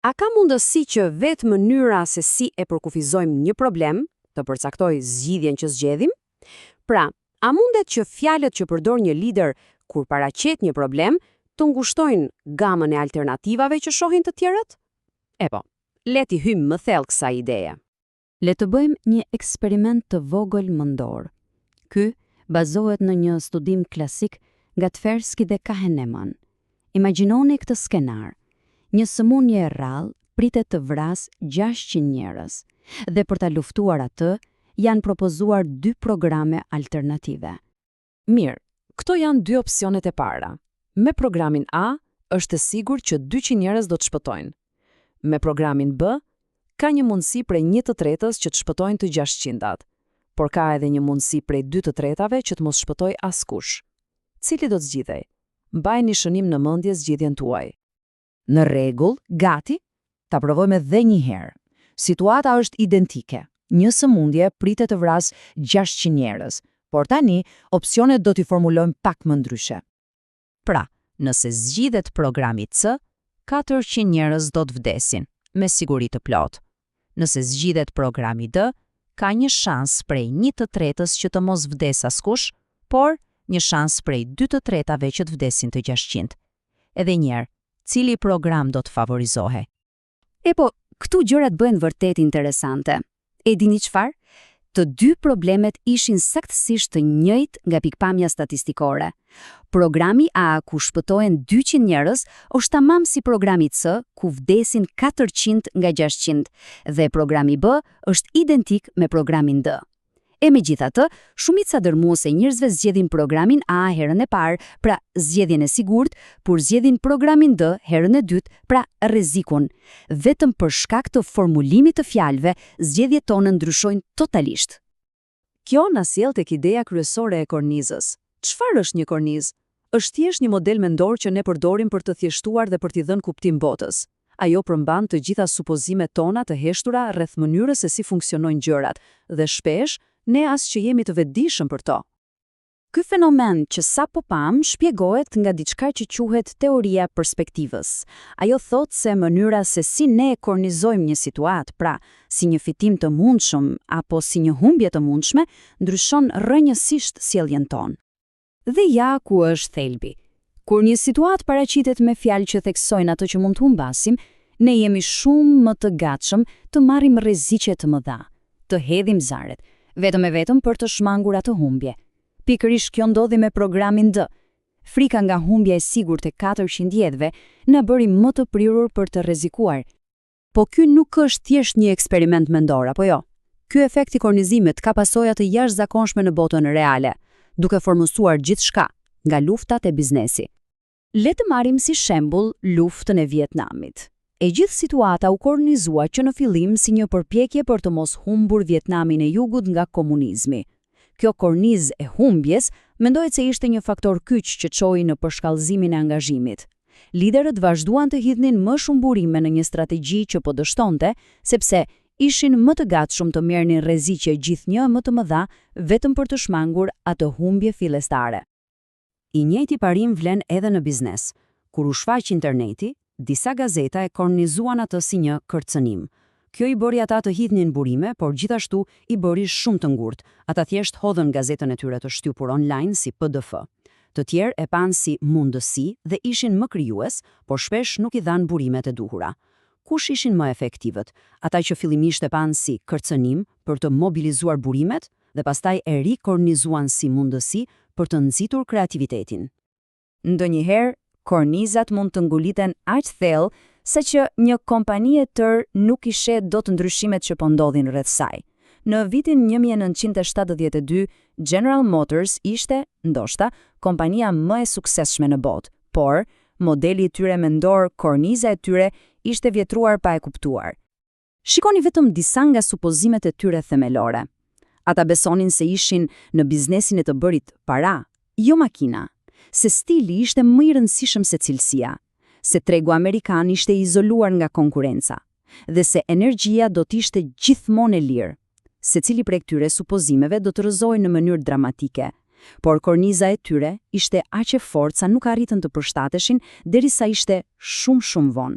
A ka mundësi që vetë mënyra se si e përkufizojmë një problem të përcaktoj zgjidhjen që zgjedhim? Pra, a mundet që fjalët që përdor një lider kur paraqet një problem të ngushtojnë gamën e alternativave që shohin të tjerët? Po, le t'i hyjmë më thellë kësaj ideje. Le të bëjmë një eksperiment të vogël mendor. Ky bazohet në një studim klasik nga Tversky dhe Kahneman. Imagjinoni këtë skenar. Një sëmundje e rrallë pritet të vras 600 njerëz dhe për ta luftuar atë janë propozuar 2 programe alternative. Mirë, këto janë 2 opsionet e para. Me programin A, është e sigurt që 200 njerëz do të shpëtojnë. Me programin B, ka një mundësi prej 1/3 që të shpëtojnë të 600-at, por ka edhe një mundësi prej 2/3 që të mos shpëtoj askush. Cili do të zgjidhej? Mbajini shënim në mendje zgjidhjen tuaj. Në rregull, gati? Ta provojmë edhe një herë. Situata është identike. Një sëmundje pritet të vras 600 njerëz, por tani opsionet do t'i formulojmë pak më ndryshe. Pra, nëse zgjidhet programi C, 400 njerëz do të vdesin, me siguri të plotë. Nëse zgjidhet programi D, ka një shans prej 1/3 që të mos vdes askush, por një shans prej 2/3 që të vdesin të 600. Edhe njerë, cili program do të favorizohe? Po, këtu gjërat bëhen vërtet interesante. E dini çfarë? Të 2 problemet ishin saktësisht të njëjtë nga pikpamja statistikore. Programi A, ku shpëtohen 200 njerëz, është tamam si programi C, ku vdesin 400 nga 600, dhe programi B është identik me programin D. Megjithatë, shumica dërmuese e njerëzve zgjedhin programin A herën e parë, pra zgjedhjen e sigurt, por zgjedhin programin D herën e dytë, pra rrezikun. Vetëm për shkak të formulimit të fjalëve, zgjedhjet tona ndryshojnë totalisht. Kjo na sjell tek ideja kryesore e kornizës. Çfarë është një kornizë? Është thjesht një model mendor që ne përdorim për të thjeshtuar dhe për t'i dhënë kuptim botës. Ajo përmban të gjitha supozimet tona të heshtura rreth mënyrës se si funksionojnë gjërat, dhe shpesh ne as që jemi të vetëdijshëm për to. Ky fenomen që sapo pam shpjegohet nga diçka që quhet teoria perspektivës. Ajo thotë se mënyra se si ne kornizojmë një situatë, pra si një fitim të mundshëm apo si një humbje të mundshme, ndryshon rrënjësisht sjelljen tonë. Dhe ja ku është thelbi. Kur një situatë paraqitet me fjalë që theksojnë ato që mund të humbasim, ne jemi shumë më të gatshëm të marrim rreziqe të mëdha, të hedhim zaret, vetëm për të shmangur atë humbje. Pikërisht kjo ndodhi me programin D. Frika nga humbja e sigurt e 400 jetëve na bëri më të prirur për të rrezikuar. Po ky nuk është thjesht një eksperiment mendor, apo jo? Ky efekt i kornizimit ka pasoja të jashtëzakonshme në botën reale, duke formuar gjithçka, nga luftat e biznesi. Le të marrim si shembull luftën e Vietnamit. E gjithë situata u kornizua që në fillim si një përpjekje për të mos humbur Vietnamin e Jugut nga komunizmi. Kjo kornizë e humbjes mendohet se ishte një faktor kyç që çoi në përshkallëzimin e angazhimit. Liderët vazhduan të hidhnin më shumë burime në një strategji që po dështonte, sepse ishin më të gatshëm të merrnin rreziqe gjithnjë më të mëdha vetëm për të shmangur atë humbje fillestare. I njëjti parim vlen edhe në biznes. Kur u shfaq interneti, disa gazeta e kornizuan atë si një kërcënim. Kjo i bëri ata të hidhnin burime, por gjithashtu i bëri shumë të ngurtë. Ata thjesht hodhën gazetën e tyre të shtypur online si PDF. Të tjerë e panë si mundësi dhe ishin më krijues, por shpesh nuk i dhanë burimet e duhura. Kush ishin më efektivët? Ata që fillimisht e panë si kërcënim për të mobilizuar burimet dhe pastaj e rikornizuan si mundësi për të nxitur kreativitetin. Ndonjëherë, kornizat mund të nguliten aq thellë sa që një kompani e tërë nuk i sheh dot ndryshimet që po ndodhin rreth saj. Në vitin 1972, General Motors ishte, ndoshta, kompania më e suksesshme në botë, por modeli i tyre mendor, korniza e tyre, ishte vjetruar pa e kuptuar. Shikoni vetëm disa nga supozimet e tyre themelore. Ata besonin se ishin në biznesin e të bërit para, jo makina, se stili ishte më i rëndësishëm se cilësia, se tregu amerikan ishte izoluar nga konkurenca, dhe se energjia do t'ishte gjithmonë e lirë. Secili prej këtyre supozimeve do të rrëzohej në mënyrë dramatike, por korniza e tyre ishte aq e fortë sa nuk arritën të përshtateshin derisa ishte shumë vonë.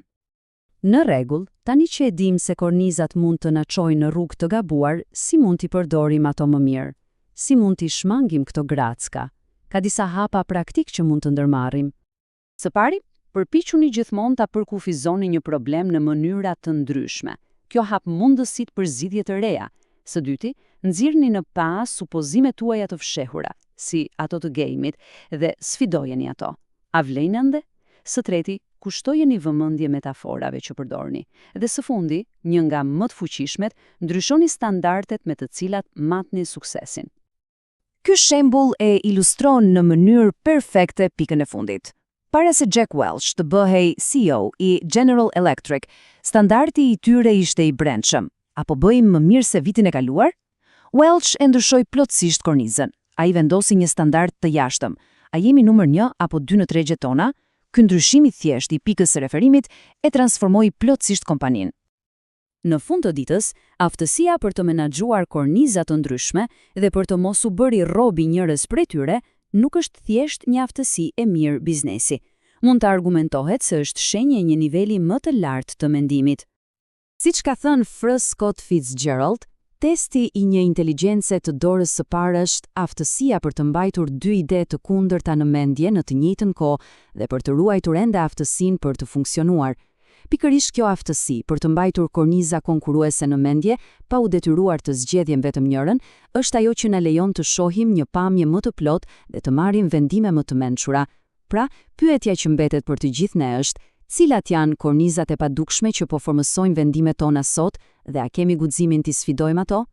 Në rregull, tani që e dim se kornizat mund të na çojnë në rrugë të gabuar, si mund t'i përdorim ato më mirë? Si mund t'i shmangim këto gracka? Ka disa hapa praktik që mund të ndërmarrim. Së pari, përpiquni gjithmonë ta përkufizoni një problem në mënyra të ndryshme. Kjo hap mundësitë për zgjidhje të reja. Së dyti, nxirrni në pas supozimet tuaja të fshehura, si ato të gameit, dhe sfidojeni ato. A vlen ende? Së treti, kushtojeni vëmendje metaforave që përdorni. Dhe së fundi, një nga më të fuqishmet, ndryshoni standardet me të cilat matni suksesin. Ky shembull e ilustron në mënyrë perfekte pikën e fundit. Para se Jack Welch të bëhej CEO i General Electric, standardi i tyre ishte i brendshëm. Apo bëjmë më mirë se vitin e kaluar? Welch e ndryshoi plotësisht kornizën. Ai vendosi një standard të jashtëm. A jemi numër 1 apo 2 në tregjet tona? Ky ndryshim i thjeshtë i pikës së referimit e transformoi plotësisht kompaninë. Në fund të ditës, aftësia për të menaxhuar korniza të ndryshme dhe për të mos u bëri robi njërës prej tyre, nuk është thjesht një aftësi e mirë biznesi. Mund të argumentohet se është shenjë e një niveli më të lartë të mendimit. Siç ka thënë Fr. Scott Fitzgerald, testi i një inteligjencë të dorës së parë është aftësia për të mbajtur 2 ide të kundërta në mendje në të njëjtën kohë dhe për të ruajtur ende aftësinë për të funksionuar. Pikërisht kjo aftësi për të mbajtur korniza konkurruese në mendje, pa u detyruar të zgjedhjem vetëm njërin, është ajo që na lejon të shohim një pamje më të plotë dhe të marrim vendime më të mençura. Pra, pyetja që mbetet për të gjithë ne është: cilat janë kornizat e padukshme që po formësojnë vendimet tona sot dhe a kemi guximin t'i sfidojmë ato?